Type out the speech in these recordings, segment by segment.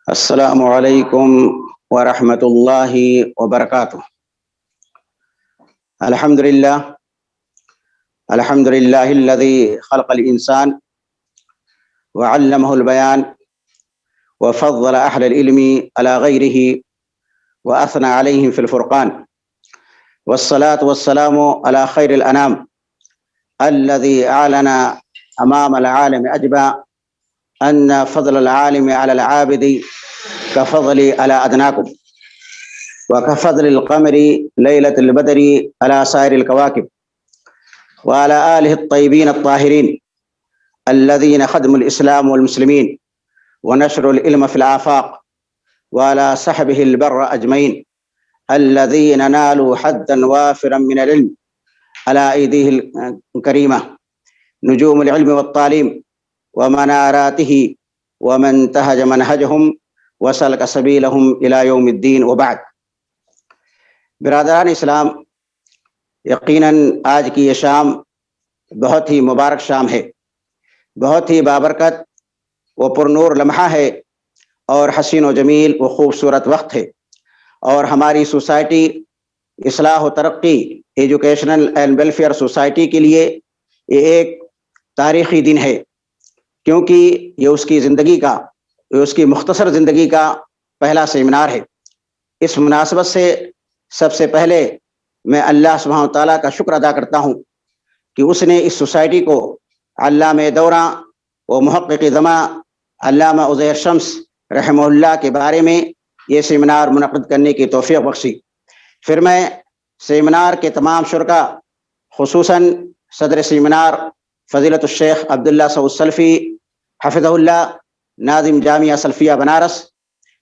السلام علیکم ورحمۃ اللہ وبرکاتہ۔ الحمد للہ الذي خلق الانسان وعلمه البيان وفضل اهل العلم على غيره واثنى عليهم في الفرقان، والصلاة والسلام على خير الانام الذي اعلن امام العالم اجمع ان فضل العالم على العابد كفضل على ادناكم وكفضل القمر ليلة البدر على سائر الكواكب، وعلى آله الطيبين الطاهرين الذين خدموا الإسلام والمسلمين ونشروا العلم في الآفاق، وعلى صحبه البر أجمعين الذين نالوا حدا وافرا من العلم على أيديه الكريمة، نجوم العلم والتعليم ومناراته، ومن انتهج منهجهم وسلك سبيلهم إلى يوم الدين، وبعد۔ برادران اسلام، یقیناً آج کی یہ شام بہت ہی مبارک شام ہے، بہت ہی بابرکت و پرنور لمحہ ہے، اور حسین و جمیل و خوبصورت وقت ہے، اور ہماری سوسائٹی اصلاح و ترقی ایجوکیشنل اینڈ ویلفیئر سوسائٹی کے لیے یہ ایک تاریخی دن ہے، کیونکہ یہ اس کی زندگی کا، اس کی مختصر زندگی کا پہلا سیمینار ہے۔ اس مناسبت سے سب سے پہلے میں اللہ سبحانہ تعالیٰ کا شکر ادا کرتا ہوں کہ اس نے اس سوسائٹی کو علامہ دوراں و محقق زماں علامہ عزیر شمس رحمہ اللہ کے بارے میں یہ سیمینار منعقد کرنے کی توفیق بخشی۔ پھر میں سیمینار کے تمام شرکاء، خصوصاً صدر سیمینار فضیلت الشیخ عبداللہ سعود سلفی حفظہ اللہ، ناظم جامعہ سلفیہ بنارس،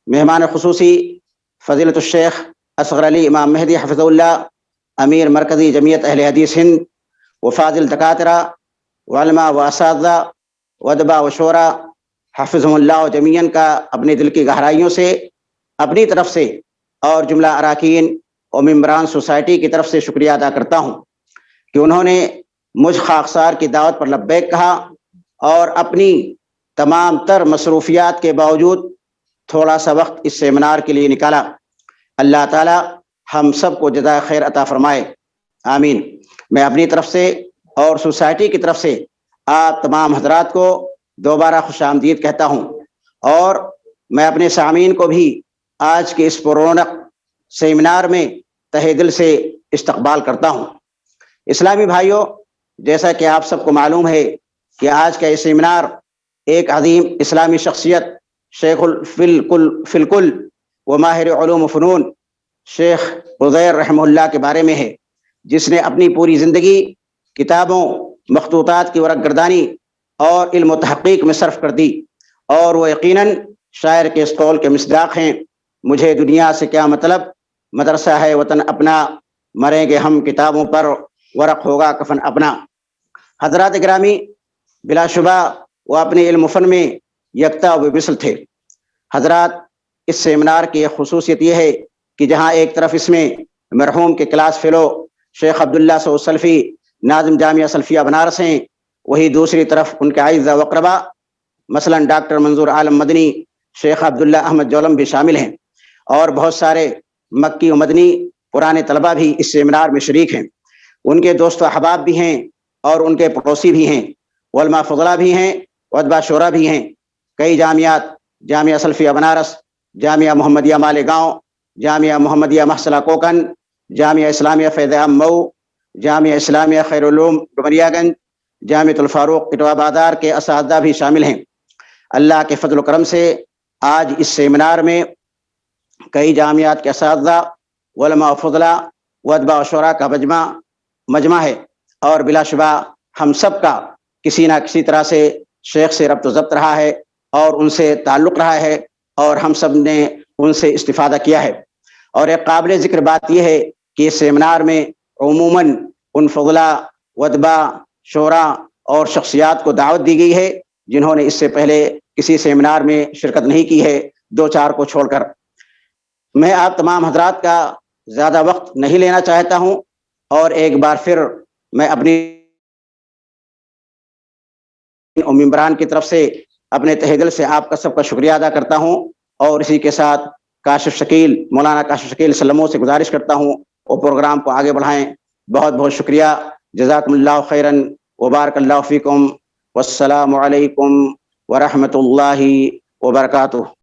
مہمان خصوصی فضیلت الشیخ اصغر علی امام مہدی حفظہ اللہ، امیر مرکزی جمعیت اہل حدیث ہند، وفاضل دکاترہ علماء و اساتذہ ودبا و شعراء حفظہم اللہ جمیعاً کا اپنے دل کی گہرائیوں سے، اپنی طرف سے اور جملہ اراکین و ممبران سوسائٹی کی طرف سے شکریہ ادا کرتا ہوں کہ انہوں نے مجھ خاکسار کی دعوت پر لبیک کہا اور اپنی تمام تر مصروفیات کے باوجود تھوڑا سا وقت اس سیمینار کے لیے نکالا۔ اللہ تعالی ہم سب کو جزائے خیر عطا فرمائے، آمین۔ میں اپنی طرف سے اور سوسائٹی کی طرف سے آپ تمام حضرات کو دوبارہ خوش آمدید کہتا ہوں، اور میں اپنے سامعین کو بھی آج کے اس پررونق سیمینار میں تہہ دل سے استقبال کرتا ہوں۔ اسلامی بھائیوں، جیسا کہ آپ سب کو معلوم ہے کہ آج کا یہ سیمینار ایک عظیم اسلامی شخصیت، شیخ فی الکل و ماہر علوم و فنون شیخ عزیر رحمہ اللہ کے بارے میں ہے، جس نے اپنی پوری زندگی کتابوں، مخطوطات کی ورق گردانی اور علم و تحقیق میں صرف کر دی، اور وہ یقیناً شاعر کے اس قول کے مصداق ہیں، مجھے دنیا سے کیا مطلب، مدرسہ ہے وطن اپنا، مریں گے ہم کتابوں پر، ورق ہوگا کفن اپنا۔ حضرات گرامی، بلا شبہ وہ اپنے علم و فن میں یکتا و مثل تھے۔ حضرات، اس سیمینار کی ایک خصوصیت یہ ہے کہ جہاں ایک طرف اس میں مرحوم کے کلاس فیلو شیخ عبداللہ سعود سلفی ناظم جامعہ سلفیہ بنارس ہیں، وہی دوسری طرف ان کے اعزہ و اقربا مثلاً ڈاکٹر منظور عالم مدنی، شیخ عبداللہ احمد جولم بھی شامل ہیں، اور بہت سارے مکی و مدنی پرانے طلباء بھی اس سیمینار میں شریک ہیں۔ ان کے دوست و احباب بھی ہیں اور ان کے پڑوسی بھی ہیں، علماء فضلاء بھی ہیں، ادبا شعراء بھی ہیں۔ کئی جامعات، جامعہ سلفیہ بنارس، جامعہ محمدیہ مالیگاؤں، جامعہ محمدیہ محصلہ کوکن، جامعہ اسلامیہ فیض عام مئو، جامعہ اسلامیہ خیر العلوم ڈمریا گنج، جامعۃ الفاروق اٹوا بازار کے اساتذہ بھی شامل ہیں۔ اللہ کے فضل و کرم سے آج اس سیمینار میں کئی جامعات کے اساتذہ، علماء و فضلاء و ادباء و شعراء کا مجمع ہے، اور بلا شبہ ہم سب کا کسی نہ کسی طرح سے شیخ سے ربط و ضبط رہا ہے اور ان سے تعلق رہا ہے، اور ہم سب نے ان سے استفادہ کیا ہے۔ اور ایک قابل ذکر بات یہ ہے کہ اس سیمینار میں عموماً ان فضلاء، ادباء، شعراء اور شخصیات کو دعوت دی گئی ہے جنہوں نے اس سے پہلے کسی سیمینار میں شرکت نہیں کی ہے، دو چار کو چھوڑ کر۔ میں آپ تمام حضرات کا زیادہ وقت نہیں لینا چاہتا ہوں، اور ایک بار پھر میں اپنی ممبران کی طرف سے اپنے تہہ دل سے آپ کا سب کا شکریہ ادا کرتا ہوں، اور اسی کے ساتھ کاشف شکیل مولانا کاشف شکیل سلموں سے گزارش کرتا ہوں وہ پروگرام کو آگے بڑھائیں. بہت بہت شکریہ. جزاکم اللہ خیرن وبارک اللہ فیکم. والسلام علیکم ورحمۃ اللہ وبرکاتہ.